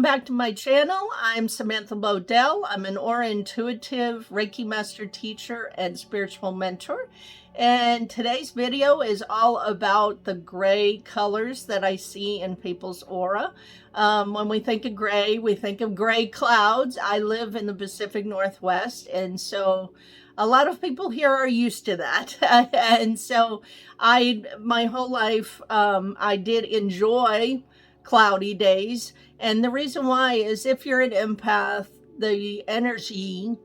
back to my channel. I'm Samantha Bloedel. I'm an Aura Intuitive Reiki Master Teacher and Spiritual Mentor. And today's video is all about the gray colors that I see in people's aura. When we think of gray, we think of gray clouds. I live in the Pacific Northwest, and so a lot of people here are used to that. And so my whole life, I did enjoy cloudy days. And the reason why is if you're an empath, the energy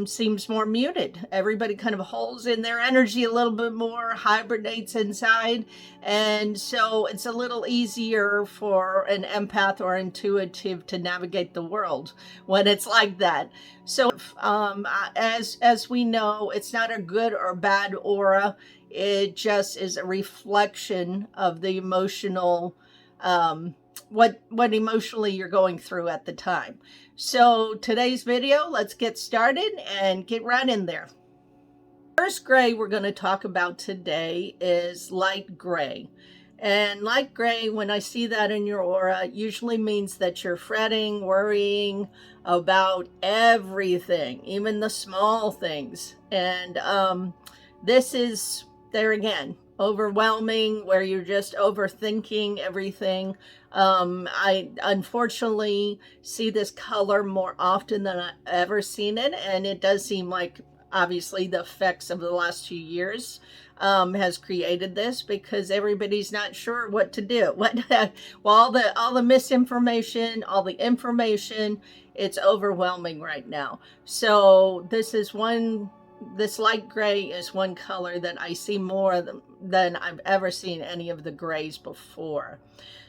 seems more muted. Everybody kind of holds in their energy a little bit more, hibernates inside. And so it's a little easier for an empath or intuitive to navigate the world when it's like that. So as we know, it's not a good or bad aura. It just is a reflection of the emotional what emotionally you're going through at the time. So today's video, let's get started and get right in there. First gray we're going to talk about today is light gray. And light gray, when I see that in your aura, usually means that you're fretting, worrying about everything, even the small things. And this is, there again, overwhelming, where you're just overthinking everything. I unfortunately see this color more often than I've ever seen it, and it does seem like obviously the effects of the last 2 years has created this, because everybody's not sure what to do. Well, all the misinformation, all the information, it's overwhelming right now. So this light gray is one color that I see more than I've ever seen any of the grays before.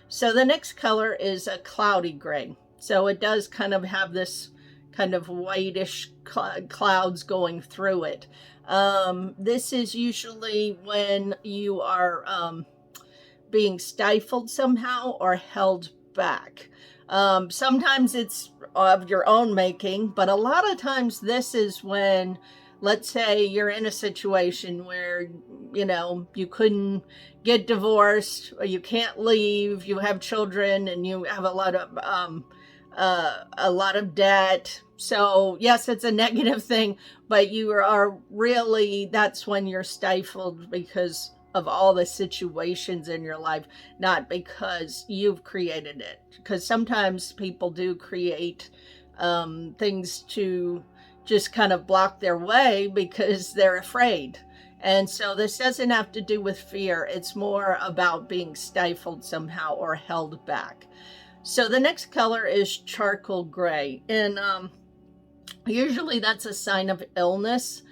So the next color is a cloudy gray. So it does kind of have this kind of whitish clouds going through it. This is usually when you are being stifled somehow or held back. Sometimes it's of your own making, but a lot of times this is when, let's say you're in a situation where, you couldn't get divorced, or you can't leave, you have children, and you have a lot of debt. So yes, it's a negative thing, but you are really, that's when you're stifled because of all the situations in your life, not because you've created it. Because sometimes people do create things to just kind of block their way because they're afraid. And so this doesn't have to do with fear. It's more about being stifled somehow or held back. So the next color is charcoal gray. And usually that's a sign of illness.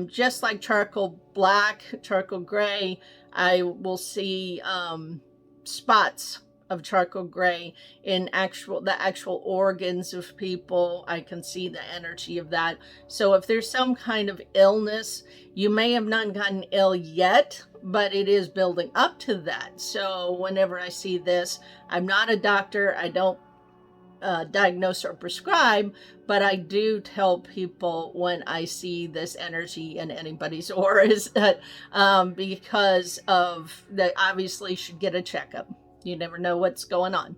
Just like charcoal black, charcoal gray, I will see spots of charcoal gray in the actual organs of people. I can see the energy of that. So if there's some kind of illness, you may have not gotten ill yet, but it is building up to that. So whenever I see this, I'm not a doctor. I don't diagnose or prescribe, but I do tell people when I see this energy in anybody's auras that because of that, obviously should get a checkup. You never know what's going on.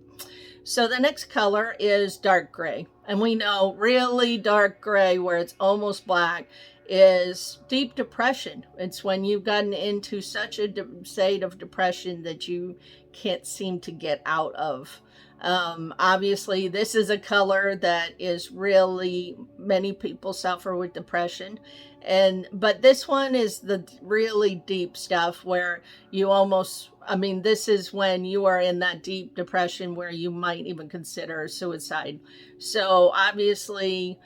So the next color is dark gray. And we know really dark gray, where it's almost black, is deep depression. It's when you've gotten into such a state of depression that you can't seem to get out of. Obviously, this is a color that is really, many people suffer with depression. But this one is the really deep stuff where you almost, this is when you are in that deep depression where you might even consider suicide. So obviously,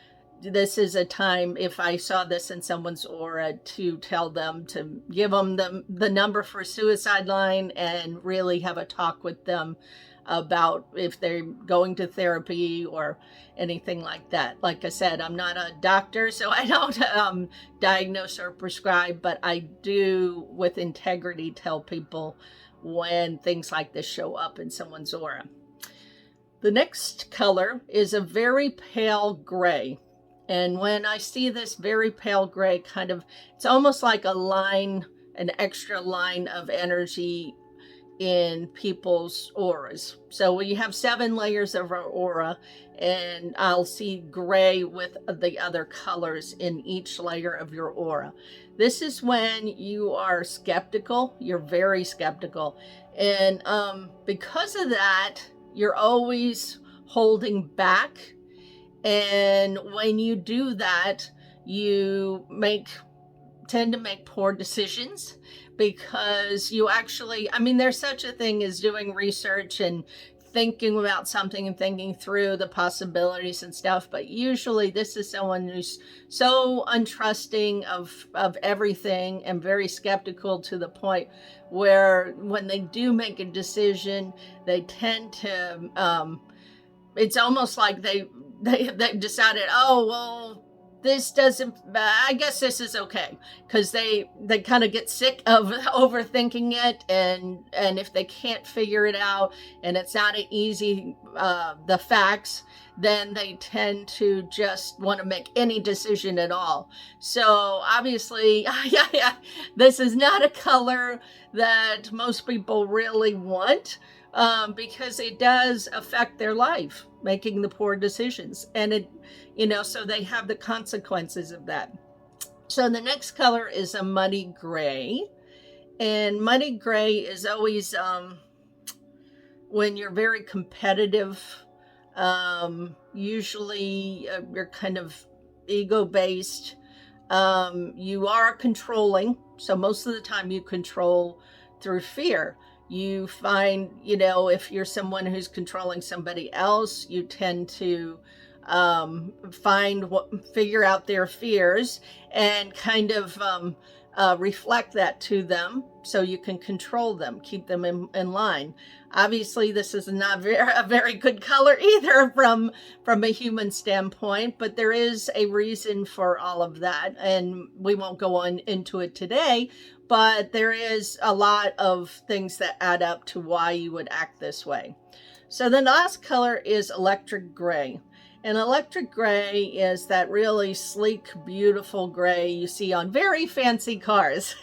this is a time, if I saw this in someone's aura, to tell them to give them the number for suicide line and really have a talk with them about if they're going to therapy or anything like that. Like I said, I'm not a doctor, so I don't diagnose or prescribe, but I do with integrity tell people when things like this show up in someone's aura. The next color is a very pale gray. And when I see this very pale gray, it's almost like a line, an extra line of energy in people's auras. So we have 7 layers of our aura, and I'll see gray with the other colors in each layer of your aura. This is when you are skeptical. You're very skeptical. And because of that, you're always holding back. And when you do that, you tend to make poor decisions, because you actually, I mean, there's such a thing as doing research and thinking about something and thinking through the possibilities and stuff, but usually this is someone who's so untrusting of everything and very skeptical, to the point where when they do make a decision, they tend to it's almost like they've decided, oh well, this doesn't, I guess this is okay, because they kind of get sick of overthinking it, and if they can't figure it out and it's not an easy the facts, then they tend to just want to make any decision at all. So obviously, yeah, this is not a color that most people really want, because it does affect their life, making the poor decisions. And it, so they have the consequences of that. So the next color is a muddy gray. And muddy gray is always when you're very competitive, usually you're kind of ego-based. You are controlling. So most of the time you control through fear. You find, if you're someone who's controlling somebody else, you tend to figure out their fears and kind of reflect that to them, so you can control them, keep them in line. Obviously, this is not a very good color either from a human standpoint, but there is a reason for all of that, and we won't go on into it today. But there is a lot of things that add up to why you would act this way. So the last color is electric gray. And electric gray is that really sleek, beautiful gray you see on very fancy cars,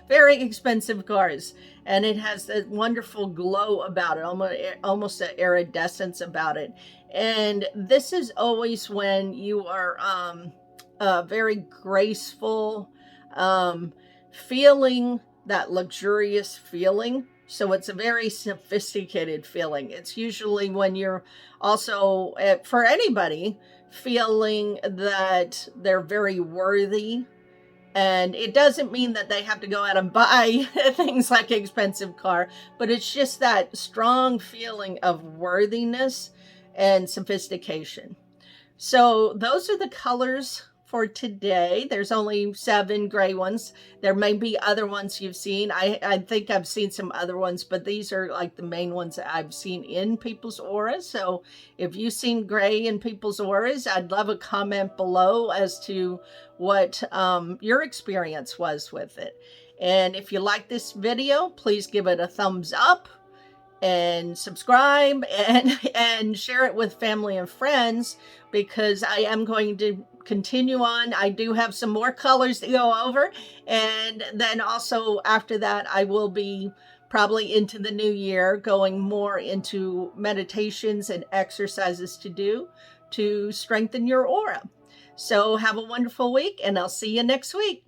very expensive cars. And it has a wonderful glow about it, almost an iridescence about it. And this is always when you are very graceful, feeling that luxurious feeling. So it's a very sophisticated feeling. It's usually when you're also, for anybody, feeling that they're very worthy. And it doesn't mean that they have to go out and buy things like an expensive car, but it's just that strong feeling of worthiness and sophistication. So those are the colors for today. There's only 7 gray ones. There may be other ones you've seen. I think I've seen some other ones, but these are like the main ones that I've seen in people's auras. So if you've seen gray in people's auras, I'd love a comment below as to what your experience was with it. And if you like this video, please give it a thumbs up and subscribe and share it with family and friends, because I am going to continue on. I do have some more colors to go over, and then also after that I will be probably into the new year going more into meditations and exercises to do to strengthen your aura. So have a wonderful week, and I'll see you next week.